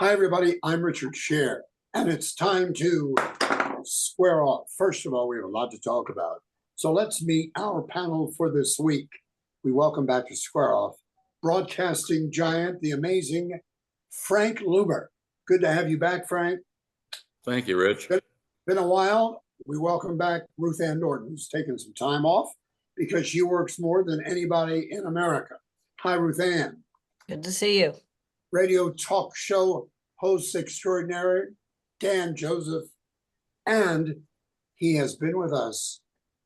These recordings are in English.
Hi, everybody. I'm Richard Sher, and it's time to square off. First of all, we have a lot to talk about. So let's meet our panel for this week. We welcome back to Square Off, broadcasting giant, the amazing Frank Luber. Good to have you back, Frank. Thank you, Rich. Been a while. We welcome back Ruth Ann Norton, who's taken some time off because she works more than anybody in America. Hi, Ruth Ann. Good to see you. Radio talk show host extraordinary, Dan Joseph, and he has been with us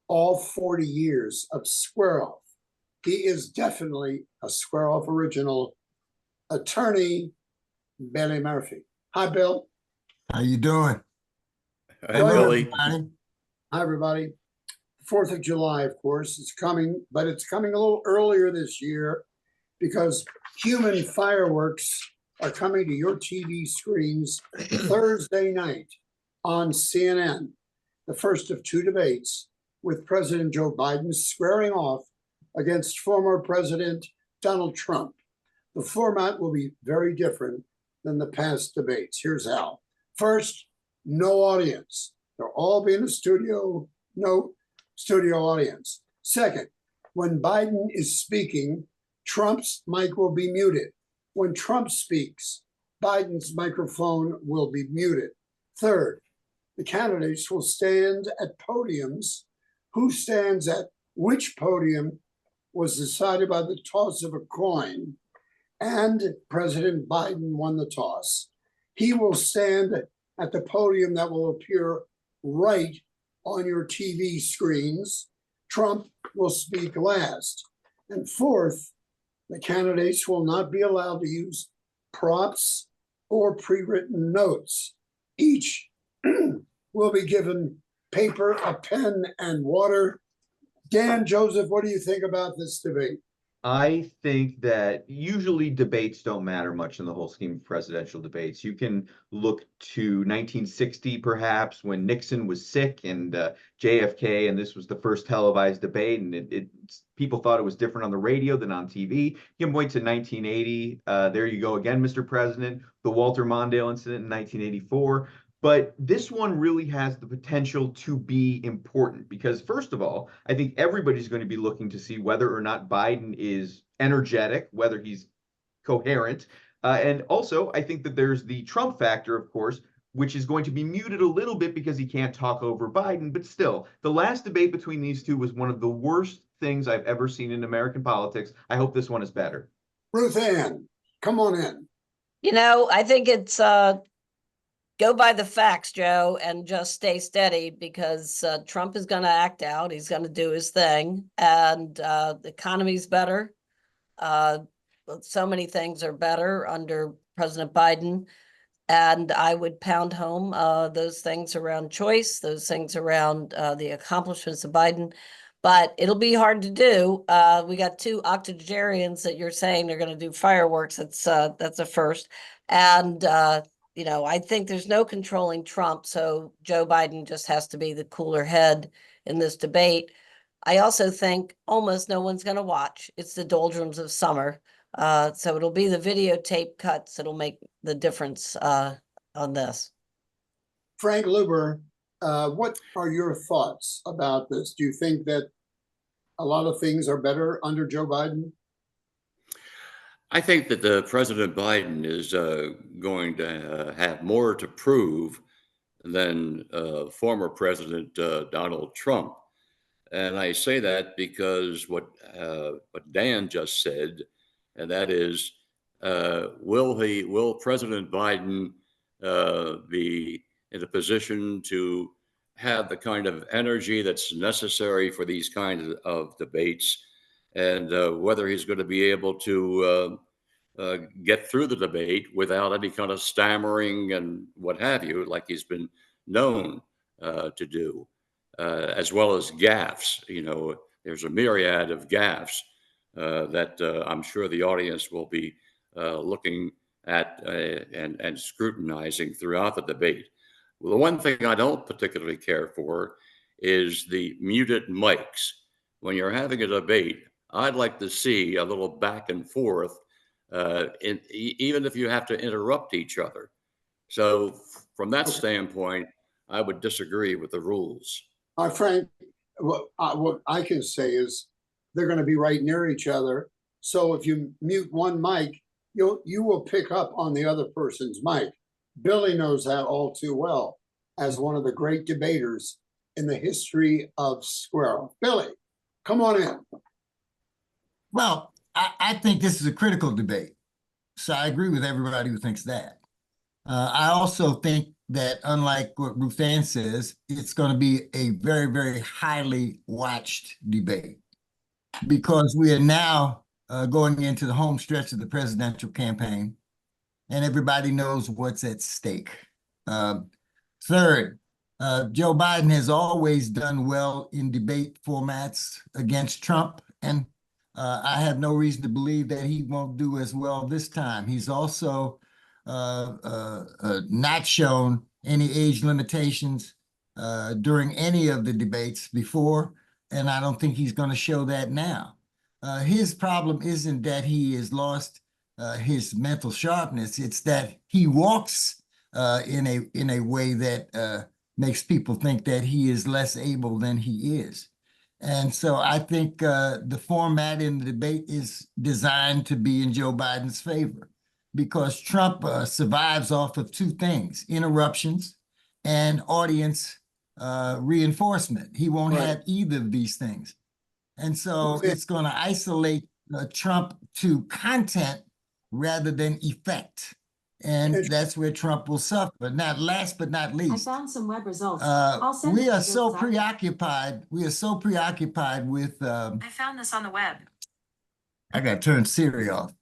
all 40 years of Square Off. He is definitely a Square Off original, attorney Billy Murphy. Hi, Bill. How you doing? Hi, Billy. Hi, everybody. 4th of July, of course, is coming, but it's coming a little earlier this year because human fireworks are coming to your TV screens Thursday night on CNN, the first of two debates with President Joe Biden squaring off against former President Donald Trump. The format will be very different than the past debates. Here's how. First, no audience. They'll all be in the studio, no studio audience. Second, when Biden is speaking, Trump's mic will be muted. When Trump speaks, Biden's microphone will be muted. Third, the candidates will stand at podiums. Who stands at which podium was decided by the toss of a coin, and President Biden won the toss. He will stand at the podium that will appear right on your TV screens. Trump will speak last. And fourth, the candidates will not be allowed to use props or pre-written notes. Each will be given paper, a pen, and water. Dan Joseph, what do you think about this debate? I think that usually debates don't matter much in the whole scheme of presidential debates. You can look to 1960, perhaps, when Nixon was sick and JFK, and this was the first televised debate, and people thought it was different on the radio than on TV. You can point to 1980. There you go again, Mr. President, the Walter Mondale incident in 1984. But this one really has the potential to be important because, first of all, I think everybody's going to be looking to see whether or not Biden is energetic, whether he's coherent. And also, I think that there's the Trump factor, of course, which is going to be muted a little bit because he can't talk over Biden. But still, the last debate between these two was one of the worst things I've ever seen in American politics. I hope this one is better. Ruth Ann, come on in. You know, I think it's go by the facts, Joe, and just stay steady because Trump is going to act out. He's going to do his thing. And the economy's better. So many things are better under President Biden. And I would pound home those things around choice, those things around the accomplishments of Biden. But it'll be hard to do. We got two octogenarians that you're saying they're going to do fireworks. That's a first. And you know, I think there's no controlling Trump, so Joe Biden just has to be the cooler head in this debate. I also think almost no one's going to watch. It's the doldrums of summer. So it'll be the videotape cuts that'll make the difference on this. Frank Luber, what are your thoughts about this? Do you think that a lot of things are better under Joe Biden? I think that President Biden is going to have more to prove than former President Donald Trump. And I say that because what Dan just said, and that is, will President Biden be in a position to have the kind of energy that's necessary for these kinds of debates, and whether he's going to be able to get through the debate without any kind of stammering and what have you, like he's been known to do, as well as gaffes. You know, there's a myriad of gaffes that I'm sure the audience will be looking at and scrutinizing throughout the debate. Well, the one thing I don't particularly care for is the muted mics. When you're having a debate, I'd like to see a little back and forth even if you have to interrupt each other. So from that standpoint, I would disagree with the rules. Frank, what I can say is they're going to be right near each other. So if you mute one mic, you will pick up on the other person's mic. Billy knows that all too well as one of the great debaters in the history of Squirrel. Billy, come on in. Well, I think this is a critical debate. So I agree with everybody who thinks that. I also think that, unlike what Ruth Ann says, it's going to be a very, very highly watched debate, because we are now going into the home stretch of the presidential campaign, and everybody knows what's at stake. Third, Joe Biden has always done well in debate formats against Trump, and I have no reason to believe that he won't do as well this time. He's also not shown any age limitations during any of the debates before, and I don't think he's going to show that now. His problem isn't that he has lost his mental sharpness; it's that he walks in a way that makes people think that he is less able than he is. And so I think the format in the debate is designed to be in Joe Biden's favor, because Trump survives off of two things: interruptions and audience reinforcement. He won't have either of these things. And so it's going to isolate Trump to content rather than effect. And that's where Trump will suffer. Not last but not least, I found some web results. we are so preoccupied. We are so preoccupied with. I found this on the web. I got to turn Siri off.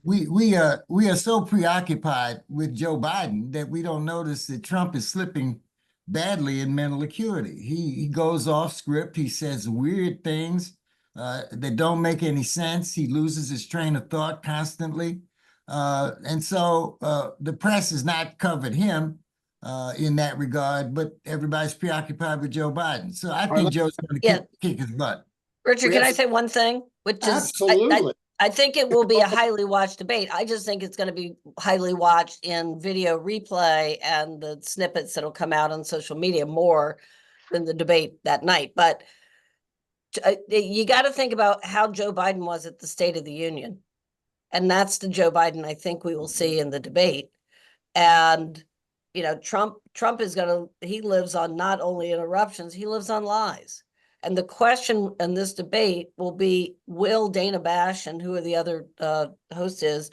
We are so preoccupied with Joe Biden that we don't notice that Trump is slipping badly in mental acuity. He goes off script. He says weird things that don't make any sense. He loses his train of thought constantly. And so the press has not covered him in that regard, but everybody's preoccupied with Joe Biden. So I think Joe's going to kick his butt. Richard, can I say one thing? Which is, absolutely. I think it will be a highly watched debate. I just think it's going to be highly watched in video replay and the snippets that'll come out on social media more than the debate that night. But you got to think about how Joe Biden was at the State of the Union. And that's the Joe Biden I think we will see in the debate. And, you know, Trump is he lives on not only interruptions, he lives on lies. And the question in this debate will be, will Dana Bash and who are the other hosts is,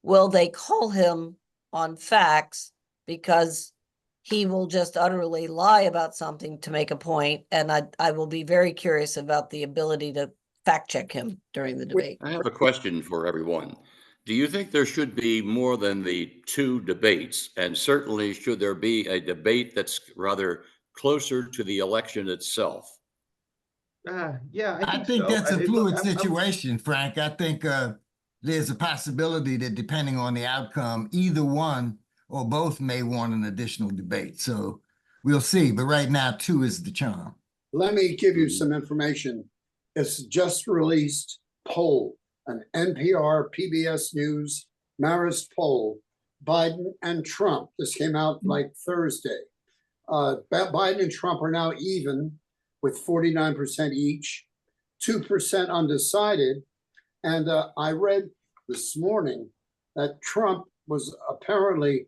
will they call him on facts, because he will just utterly lie about something to make a point. And I will be very curious about the ability to fact check him during the debate. I have a question for everyone. Do you think there should be more than the two debates? And certainly, should there be a debate that's rather closer to the election itself? Yeah, I think that's a fluid situation, Frank. I think there's a possibility that, depending on the outcome, either one or both may want an additional debate. So we'll see. But right now, two is the charm. Let me give you some information. It's just released poll, an NPR, PBS News, Marist poll, Biden and Trump. This came out like Thursday. Biden and Trump are now even with 49% each, 2% undecided. And I read this morning that Trump was apparently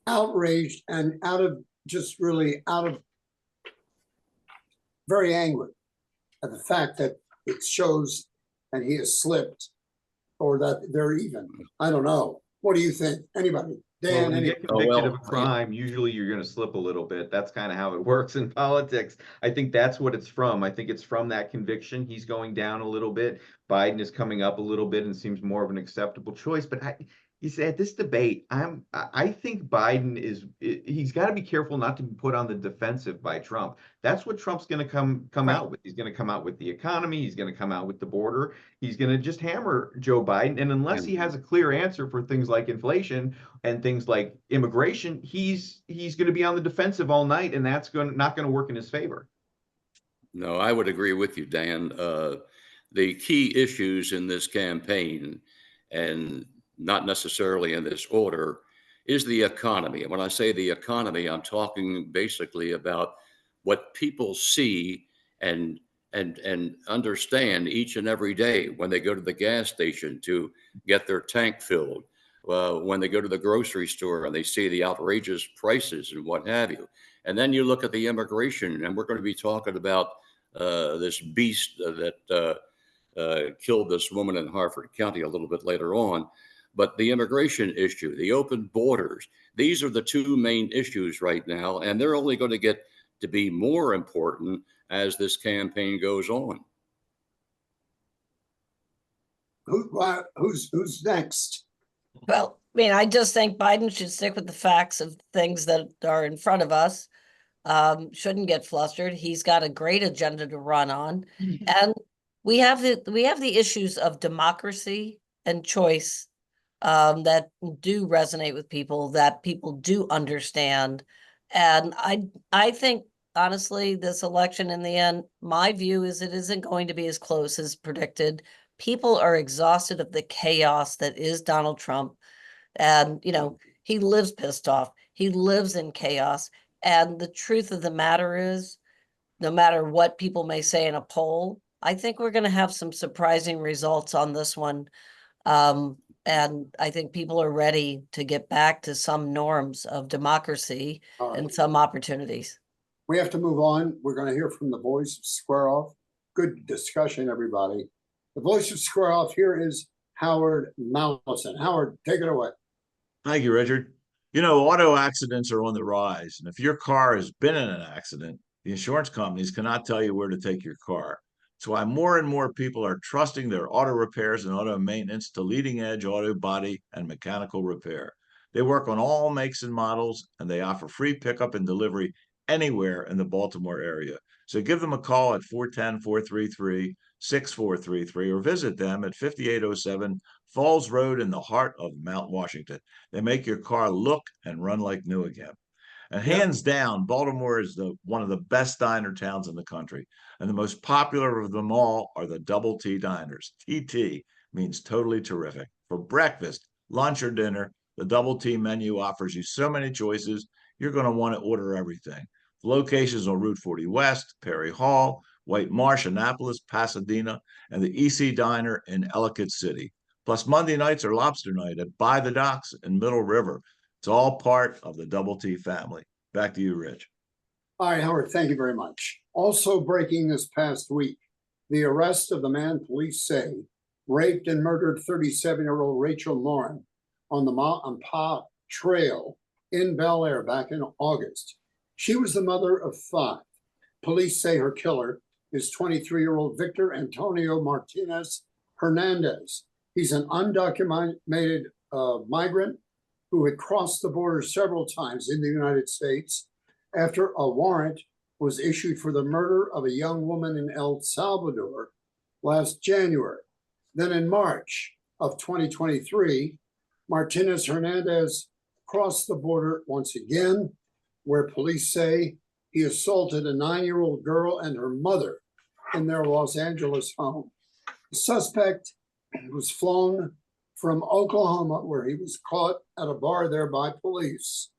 outraged and very angry at the fact that it shows and he has slipped, or that they're even. I don't know. What do you think? Anybody? Dan, when you get convicted of a crime, usually you're going to slip a little bit. That's kind of how it works in politics. I think that's what it's from. I think it's from that conviction. He's going down a little bit. Biden is coming up a little bit and seems more of an acceptable choice. But he said this debate, I think Biden he's got to be careful not to be put on the defensive by Trump. That's what Trump's going to come out with. He's going to come out with the economy. He's going to come out with the border. He's going to just hammer Joe Biden. And unless he has a clear answer for things like inflation and things like immigration, he's going to be on the defensive all night, and that's not going to work in his favor. No, I would agree with you, Dan. The key issues in this campaign, and not necessarily in this order, is the economy. And when I say the economy, I'm talking basically about what people see and understand each and every day when they go to the gas station to get their tank filled, when they go to the grocery store and they see the outrageous prices and what have you. And then you look at the immigration, and we're going to be talking about this beast that killed this woman in Harford County a little bit later on. But the immigration issue, the open borders, these are the two main issues right now, and they're only going to get to be more important as this campaign goes on. Who's next? Well, I mean, I just think Biden should stick with the facts of things that are in front of us. Shouldn't get flustered. He's got a great agenda to run on. And we have the issues of democracy and choice that do resonate with people, that people do understand. And I think, honestly, this election in the end, my view is it isn't going to be as close as predicted. People are exhausted of the chaos that is Donald Trump. And, you know, he lives pissed off. He lives in chaos. And the truth of the matter is, no matter what people may say in a poll, I think we're going to have some surprising results on this one. And I think people are ready to get back to some norms of democracy and some opportunities. We have to move on. We're going to hear from the voice of Square Off. Good discussion, everybody. The voice of Square Off here is Howard Mallison. Howard, take it away. Thank you, Richard. You know, auto accidents are on the rise. And if your car has been in an accident, the insurance companies cannot tell you where to take your car. That's why more and more people are trusting their auto repairs and auto maintenance to leading edge auto body and mechanical repair. They work on all makes and models, and they offer free pickup and delivery anywhere in the Baltimore area. So give them a call at 410-433-6433 or visit them at 5807 Falls Road in the heart of Mount Washington. They make your car look and run like new again. And hands down, Baltimore is one of the best diner towns in the country. And the most popular of them all are the Double T diners. TT means totally terrific. For breakfast, lunch, or dinner, the Double T menu offers you so many choices, you're going to want to order everything. Locations on Route 40 West, Perry Hall, White Marsh, Annapolis, Pasadena, and the EC Diner in Ellicott City. Plus, Monday nights are lobster night at By the Docks in Middle River. It's all part of the Double T family. Back to you, Rich. All right, Howard, thank you very much. Also breaking this past week, the arrest of the man police say raped and murdered 37-year-old Rachel Lauren on the Maampa Trail in Bel Air back in August. She was the mother of 5. Police say her killer is 23-year-old Victor Antonio Martinez Hernandez. He's an undocumented migrant who had crossed the border several times in the United States after a warrant was issued for the murder of a young woman in El Salvador last January. Then in March of 2023, Martinez Hernandez crossed the border once again, where police say he assaulted a 9-year-old girl and her mother in their Los Angeles home. The suspect was flown from Oklahoma, where he was caught at a bar there by police.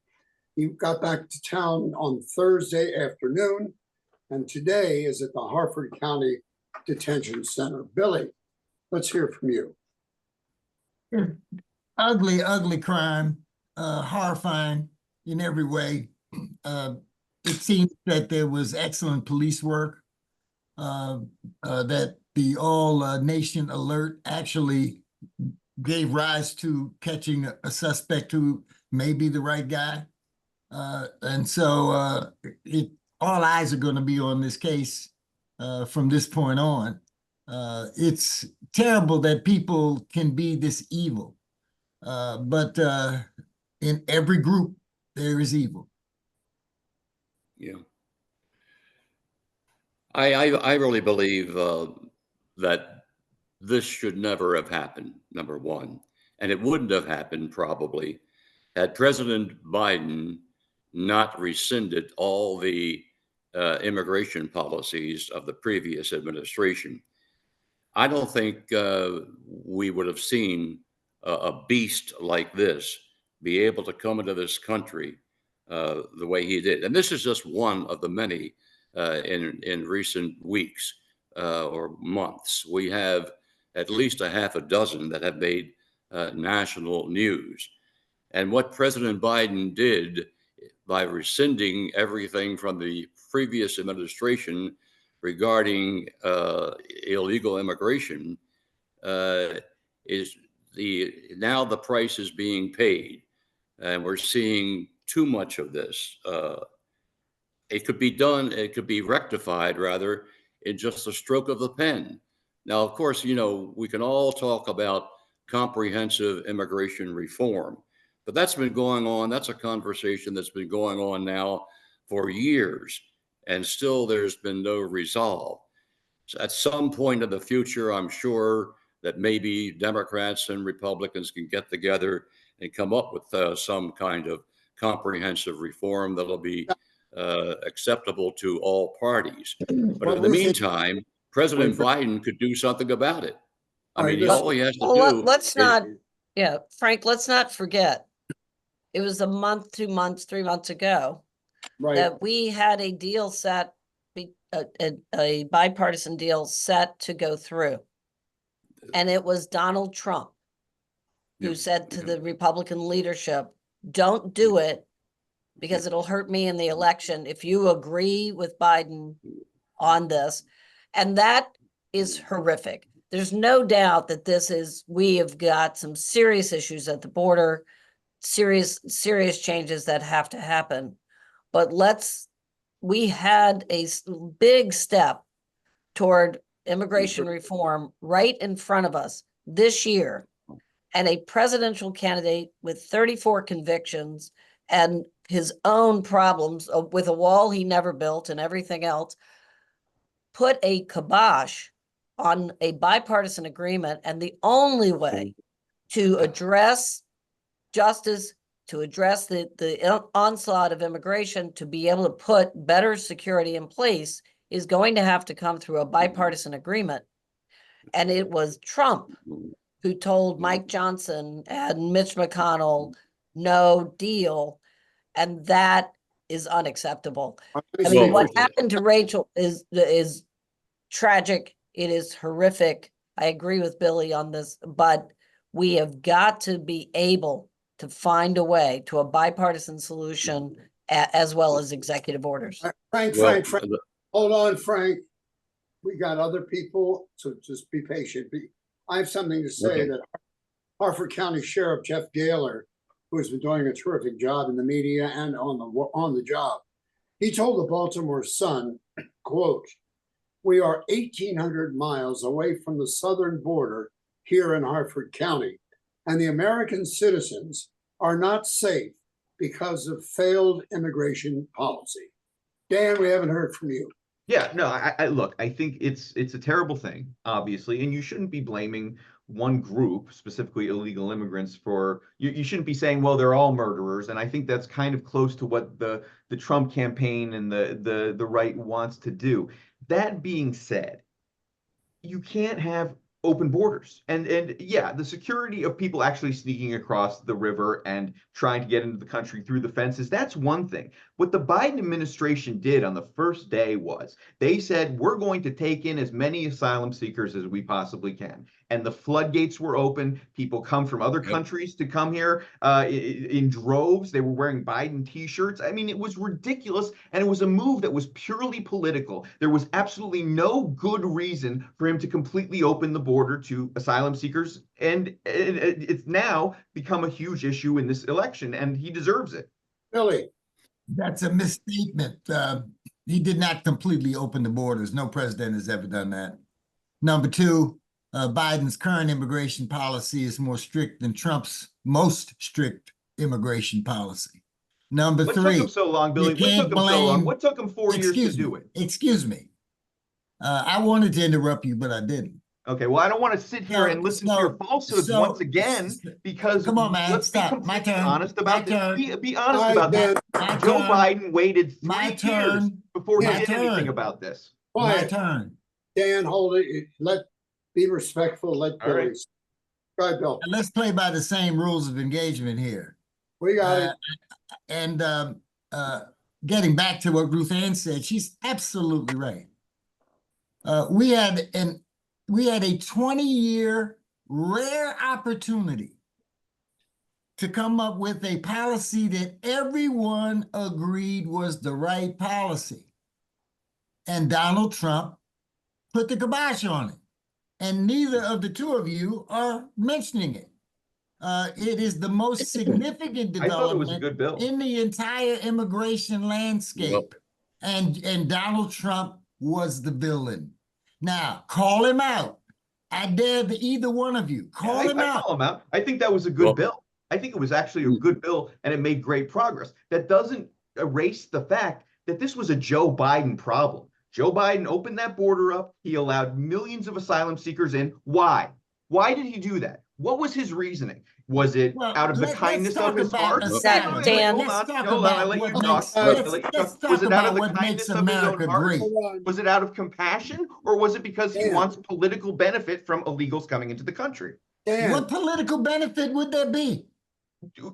He got back to town on Thursday afternoon, and today is at the Harford County Detention Center. Billy, let's hear from you. Ugly, ugly crime, horrifying in every way. It seems that there was excellent police work, that the all-nation alert actually gave rise to catching a suspect who may be the right guy. And so all eyes are going to be on this case from this point on. It's terrible that people can be this evil, but in every group, there is evil. Yeah. I really believe that this should never have happened, number one. And it wouldn't have happened probably had President Biden not rescinded all the immigration policies of the previous administration. I don't think we would have seen a beast like this be able to come into this country the way he did. And this is just one of the many in recent weeks or months. We have at least a half a dozen that have made national news. And what President Biden did by rescinding everything from the previous administration regarding illegal immigration is now the price is being paid, and we're seeing too much of this. It could be done, it could be rectified rather in just a stroke of the pen. Now, of course, we can all talk about comprehensive immigration reform, but that's been going on. That's a conversation that's been going on now for years, and still there's been no resolve. So at some point in the future, I'm sure that maybe Democrats and Republicans can get together and come up with some kind of comprehensive reform that'll be acceptable to all parties. But Well, in the Ruth Ann- meantime, President Wait, Biden could do something about it. I All mean, right, all he has to Well, do let's is- not, yeah, Frank, let's not forget, it was a month, 2 months, 3 months ago right, that we had a deal set, a bipartisan deal set to go through. And it was Donald Trump who Yeah, said to yeah. the Republican leadership, don't do it because it'll hurt me in the election if you agree with Biden on this. And that is horrific. There's no doubt that we have got some serious issues at the border, serious changes that have to happen. But we had a big step toward immigration reform right in front of us this year. And a presidential candidate with 34 convictions and his own problems with a wall he never built and everything else put a kibosh on a bipartisan agreement. And the only way to address justice, to address the onslaught of immigration, to be able to put better security in place is going to have to come through a bipartisan agreement. And it was Trump who told Mike Johnson and Mitch McConnell, no deal. And that is unacceptable. I mean, what happened to Rachel is tragic. It is horrific. I agree with Billy on this, but we have got to be able to find a way to a bipartisan solution as well as executive orders. Frank, Well, hold on, Frank. We got other people, so just be patient. I have something to say Okay. that Harford County Sheriff Jeff Gaylor, who has been doing a terrific job in the media and on the job, he told the Baltimore Sun, quote, "We are 1,800 miles away from the southern border here in Harford County, and the American citizens are not safe because of failed immigration policy." Dan, we haven't heard from you. Yeah, no, I look, I think it's a terrible thing, obviously, and you shouldn't be blaming one group, specifically illegal immigrants, for you shouldn't be saying, well, they're all murderers. And I think that's kind of close to what the Trump campaign and the right wants to do. That being said, you can't have open borders. And yeah, the security of people actually sneaking across the river and trying to get into the country through the fences, that's one thing. What the Biden administration did on the first day was they said, we're going to take in as many asylum seekers as we possibly can. And the floodgates were open. People come from other countries to come here in droves. They were wearing Biden t-shirts. I mean, it was ridiculous. And it was a move that was purely political. There was absolutely no good reason for him to completely open the border to asylum seekers. And it's now become a huge issue in this election, and he deserves it. Billy. That's a misstatement. He did not completely open the borders. No president has ever done that. Number two, Biden's current immigration policy is more strict than Trump's most strict immigration policy. Number What three. took him so long, Billy? What took him so long? What took him 4 years to do it? Excuse me. I wanted to interrupt you, but I didn't. Okay, well, I don't want to sit here and listen to your falsehoods once again, because come on, man, let's stop. be completely honest about this. Be honest All right, about Dan. that. Joe Biden waited 3 years before he did anything about this. My turn. Dan, hold it. Be respectful. Let Billy. Go ahead, Bill. let's play by the same rules of engagement here. We got it. And getting back to what Ruth Ann said, she's absolutely right. We had a 20-year rare opportunity to come up with a policy that everyone agreed was the right policy. And Donald Trump put the kibosh on it. And neither of the two of you are mentioning it. It is the most significant I thought it was a development good bill. in the entire immigration landscape. And Donald Trump was the villain. Now, call him out. I dare either one of you. Call him I out. call him out. I think that was a good bill. I think it was actually a good bill and it made great progress. That doesn't erase the fact that this was a Joe Biden problem. Joe Biden opened that border up. He allowed millions of asylum seekers in. Why? Why did he do that? What was his reasoning? Was it out of the kindness of his heart? asylum. Dan, let's talk Hold on, I about let you what talk. makes, I let you let's talk. talk Was it out about of the what makes kindness of his own America heart? great. Hold on. Was it out of compassion, or was it because he Dan. wants political benefit from illegals coming into the country? Dan, What political benefit would there be?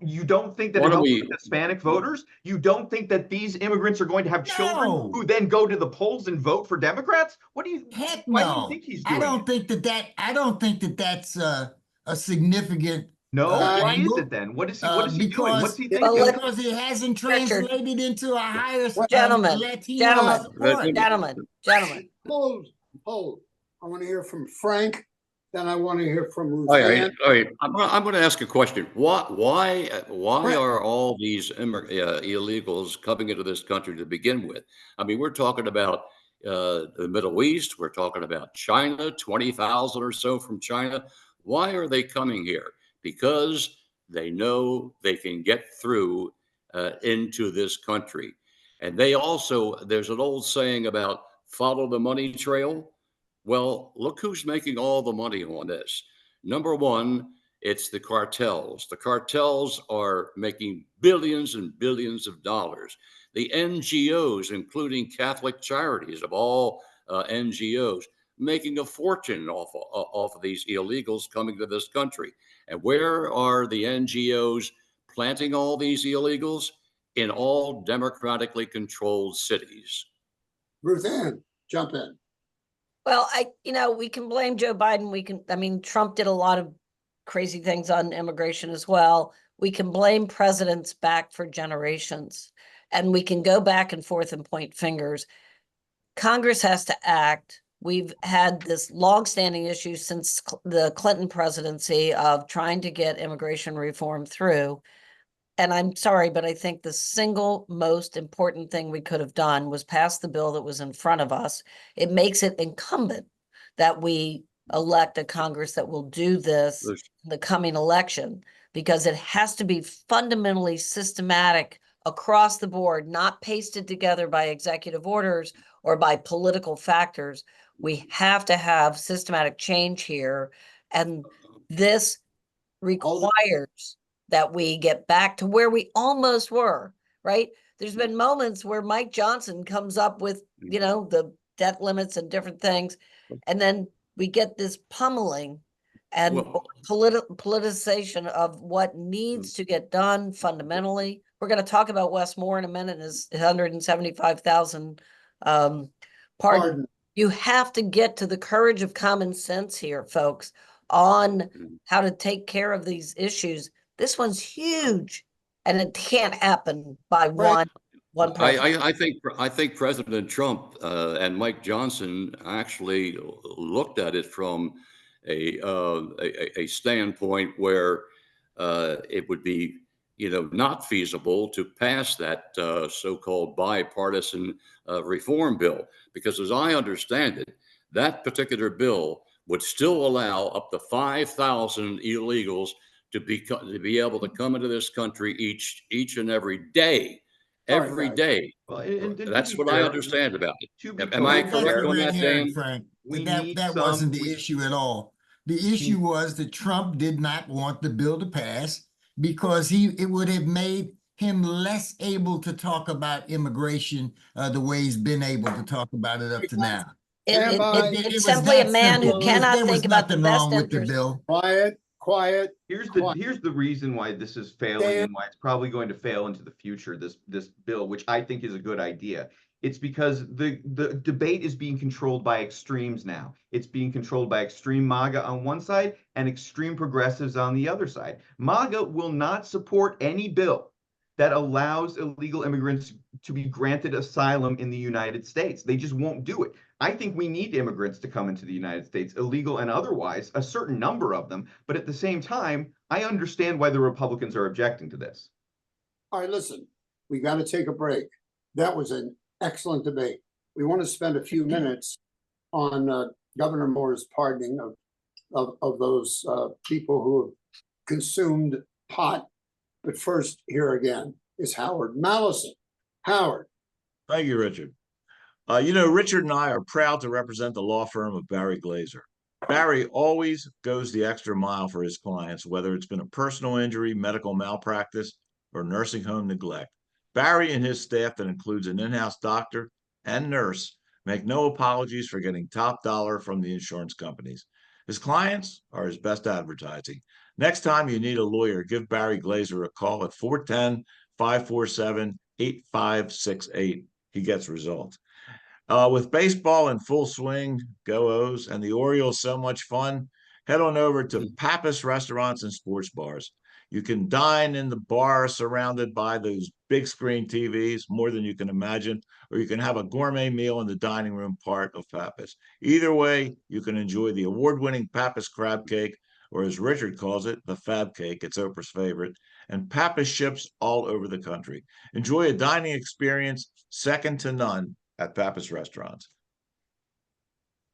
You don't think that Why it don't helps we- with Hispanic voters? You don't think that these immigrants are going to have children No. who then go to the polls and vote for Democrats? What do you? Heck Why do you no. think he's I doing don't it? think that that's a significant No. Why is angle, it then? What is he? What is he doing? because What's he Well, thinking? let- because it hasn't Richard. translated into a higher Gentlemen, Latino gentlemen, support. gentlemen. hold. I want to hear from Frank, then I want to hear from Ruth All right, Ann. all right. I'm going to ask a question. Why are all these illegals coming into this country to begin with? I mean, we're talking about the Middle East. We're talking about China, 20,000 or so from China. Why are they coming here? Because they know they can get through into this country. And they also, there's an old saying about follow the money trail. Well, look who's making all the money on this. Number one, it's the cartels. The cartels are making billions and billions of dollars. The NGOs, including Catholic Charities of all NGOs, making a fortune off of these illegals coming to this country. And where are the NGOs planting all these illegals? In all democratically controlled cities. Ruth Ann, jump in. Well, we can blame Joe Biden. Trump did a lot of crazy things on immigration as well. We can blame presidents back for generations, and we can go back and forth and point fingers. Congress has to act. We've had this longstanding issue since the Clinton presidency of trying to get immigration reform through. And I'm sorry, but I think the single most important thing we could have done was pass the bill that was in front of us. It makes it incumbent that we elect a Congress that will do this in the coming election, because it has to be fundamentally systematic across the board, not pasted together by executive orders or by political factors. We have to have systematic change here. And this requires that we get back to where we almost were, right? There's been moments where Mike Johnson comes up with, the debt limits and different things, and then we get this pummeling and politicization of what needs to get done fundamentally. We're going to talk about Wes Moore in a minute, his 175,000 pardon. You have to get to the courage of common sense here, folks, on how to take care of these issues. This one's huge, and it can't happen by one person. I think President Trump and Mike Johnson actually looked at it from a standpoint where it would be not feasible to pass that so-called bipartisan reform bill, because as I understand it, that particular bill would still allow up to 5,000 illegals to be able to come into this country each and every day, every day. Well, and That's what I understand about it. Am I That's a correct on red that, herring, Dan? Frank. We That need wasn't the issue at all. The issue was that Trump did not want the bill to pass because it would have made him less able to talk about immigration the way he's been able to talk about it up to now. It's It simply was a that man who simple. cannot There was think about the nothing best wrong with the interest. bill. quiet. Here's Quiet. the reason why this is failing and why it's probably going to fail into the future, this bill, which I think is a good idea. It's because the debate is being controlled by extremes now. It's being controlled by extreme MAGA on one side and extreme progressives on the other side. MAGA will not support any bill that allows illegal immigrants to be granted asylum in the United States. They just won't do it. I think we need immigrants to come into the United States, illegal and otherwise, a certain number of them. But at the same time, I understand why the Republicans are objecting to this. All right, listen, we got to take a break. That was an excellent debate. We want to spend a few minutes on Governor Moore's pardoning of those people who have consumed pot. But first, here again is Howard Mallison. Howard. Thank you, Richard. You know, Richard and I are proud to represent the law firm of Barry Glazer. Barry always goes the extra mile for his clients, whether it's been a personal injury, medical malpractice, or nursing home neglect. Barry and his staff, that includes an in-house doctor and nurse, make no apologies for getting top dollar from the insurance companies. His clients are his best advertising. Next time you need a lawyer, give Barry Glazer a call at 410-547-8568. He gets results. With baseball in full swing, go O's, and the Orioles so much fun, head on over to Pappas Restaurants and Sports Bars. You can dine in the bar surrounded by those big screen TVs, more than you can imagine, or you can have a gourmet meal in the dining room part of Pappas. Either way, you can enjoy the award-winning Pappas crab cake, or as Richard calls it, the Fab Cake. It's Oprah's favorite. And Pappas ships all over the country. Enjoy a dining experience second to none at Pappas Restaurants.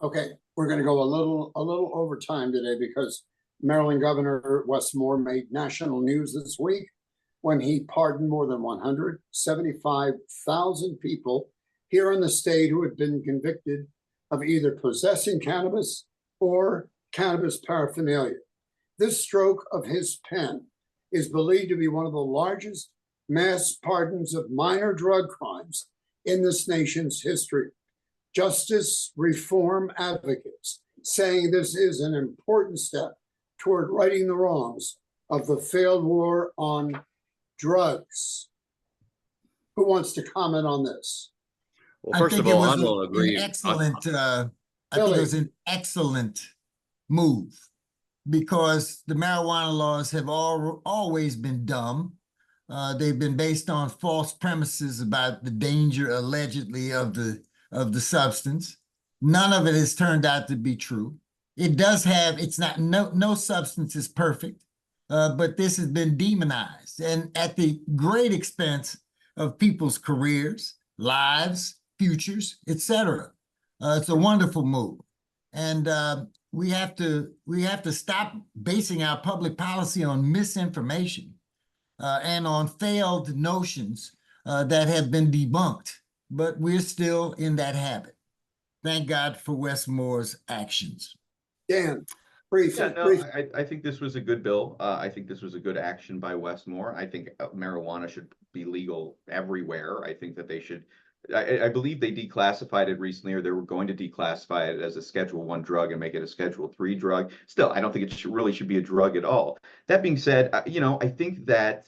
Okay, we're going to go a little over time today because Maryland Governor Wes Moore made national news this week when he pardoned more than 175,000 people here in the state who had been convicted of either possessing cannabis or cannabis paraphernalia. This stroke of his pen is believed to be one of the largest mass pardons of minor drug crimes in this nation's history. Justice reform advocates saying this is an important step toward righting the wrongs of the failed war on drugs. Who wants to comment on this? Well, first of all, I will agree. I think it was an excellent move because the marijuana laws have always been dumb. They've been based on false premises about the danger allegedly of the substance. None of it has turned out to be true. It does have, it's not, no substance is perfect, but this has been demonized and at the great expense of people's careers, lives, futures, etc. It's a wonderful move. And we have to stop basing our public policy on misinformation and on failed notions that have been debunked, but we're still in that habit. Thank God for Wes Moore's actions. Dan, brief. I think this was a good bill. I think this was a good action by Wes Moore. I think marijuana should be legal everywhere. I think that they should. I believe they declassified it recently, or they were going to declassify it as a Schedule I drug and make it a Schedule III drug. Still, I don't think it really should be a drug at all. That being said, I think that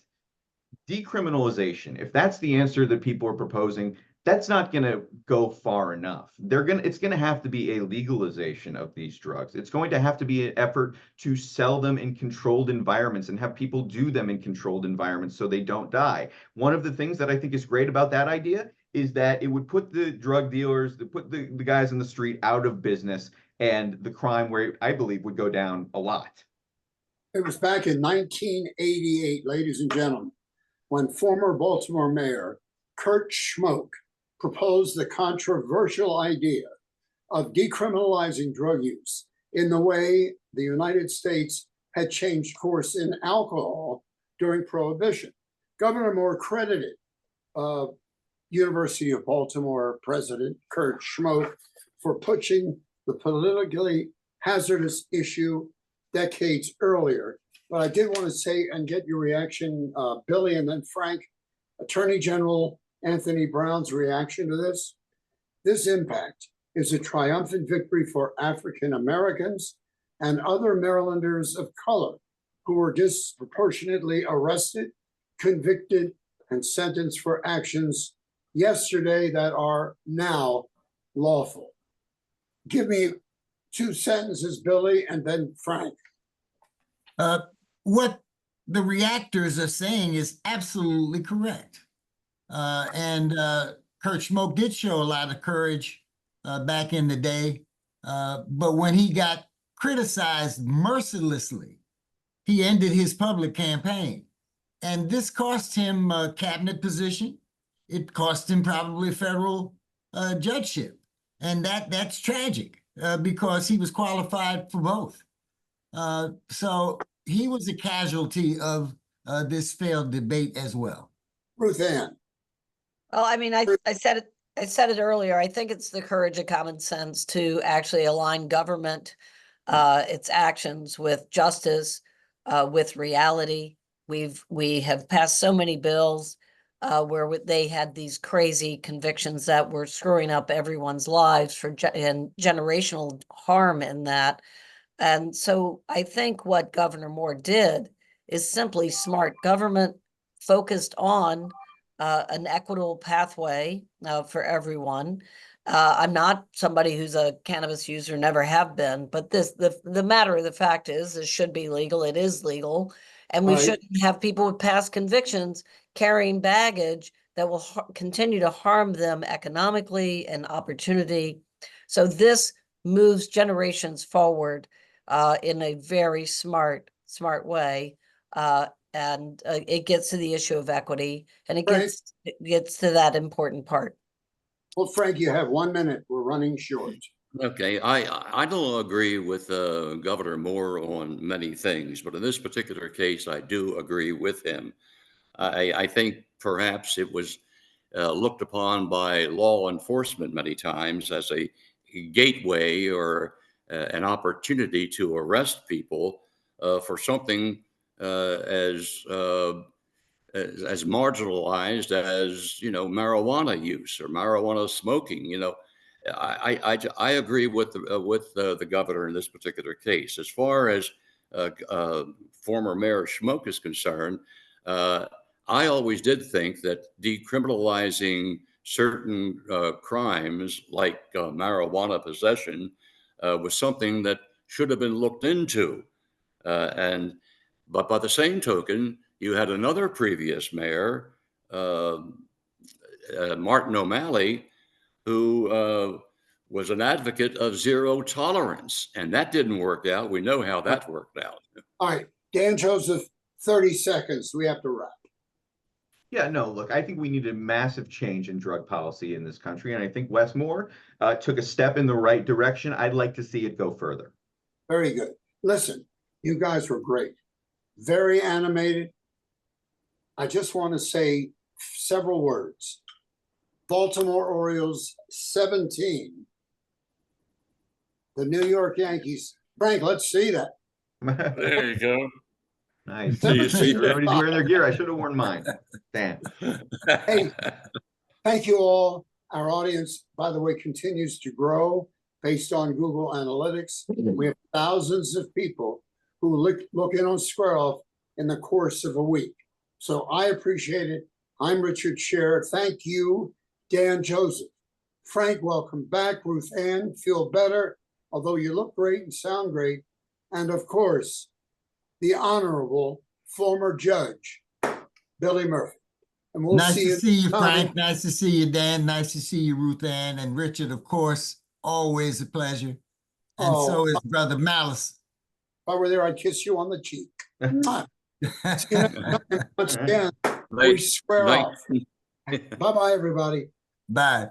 decriminalization, if that's the answer that people are proposing, that's not going to go far enough. It's going to have to be a legalization of these drugs. It's going to have to be an effort to sell them in controlled environments and have people do them in controlled environments so they don't die. One of the things that I think is great about that idea is that it would put the drug dealers, put the guys in the street out of business, and the crime rate, I believe, would go down a lot. It was back in 1988, ladies and gentlemen, when former Baltimore Mayor Kurt Schmoke proposed the controversial idea of decriminalizing drug use in the way the United States had changed course in alcohol during Prohibition. Governor Moore credited University of Baltimore President Kurt Schmoke for pushing the politically hazardous issue decades earlier. But I did want to say and get your reaction, Billy, and then Frank, Attorney General Anthony Brown's reaction to this. This impact is a triumphant victory for African Americans and other Marylanders of color who were disproportionately arrested, convicted, and sentenced for actions yesterday that are now lawful. Give me 2 sentences, Billy, and then Frank. What the reactors are saying is absolutely correct. And Kurt Schmoke did show a lot of courage back in the day. But when he got criticized mercilessly, he ended his public campaign. And this cost him a cabinet position. It cost him probably a federal judgeship. And that's tragic because he was qualified for both. So he was a casualty of this failed debate as well. Ruth Ann. Well, I mean, I said it earlier. I think it's the courage of common sense to actually align government, its actions with justice, with reality. We have passed so many bills where they had these crazy convictions that were screwing up everyone's lives and generational harm in that. And so I think what Governor Moore did is simply smart government focused on an equitable pathway for everyone. I'm not somebody who's a cannabis user, never have been, but the matter of the fact is, this should be legal. It is legal. And we Right. shouldn't have people with past convictions carrying baggage that will continue to harm them economically and opportunity. So this moves generations forward in a very smart way. And it gets to the issue of equity, and it gets to that important part. Well, Frank, you have 1 minute. We're running short. Okay, I don't agree with Governor Moore on many things, but in this particular case, I do agree with him. I think perhaps it was looked upon by law enforcement many times as a gateway or an opportunity to arrest people for something as marginalized as, you know, marijuana use or marijuana smoking. You know, I agree with the governor in this particular case. As far as former Mayor Schmoke is concerned, I always did think that decriminalizing certain crimes like marijuana possession was something that should have been looked into. But by the same token, you had another previous mayor, Martin O'Malley, who was an advocate of zero tolerance, and that didn't work out. We know how that worked out. All right, Dan Joseph, 30 seconds. We have to wrap. Yeah, no, look, I think we need a massive change in drug policy in this country. And I think Wes Moore took a step in the right direction. I'd like to see it go further. Very good. Listen, you guys were great. Very animated. I just want to say several words. Baltimore Orioles 17. The New York Yankees. Frank, let's see that. There you go. Nice. So you see that. Everybody's wearing their gear. I should have worn mine. Damn. Hey, thank you all. Our audience, by the way, continues to grow based on Google Analytics. We have thousands of people who look in on Square Off in the course of a week. So I appreciate it. I'm Richard Sher. Thank you, Dan Joseph. Frank, welcome back. Ruth Ann, feel better, although you look great and sound great. And of course, the honorable former judge, Billy Murphy. And we'll Nice see to you. see you, Frank. Nice to see you, Dan. Nice to see you, Ruth Ann. And Richard, of course, always a pleasure. And so is Brother Malice. If I were there, I'd kiss you on the cheek. See you next time. Once again, we square off. Bye-bye, everybody. Bye.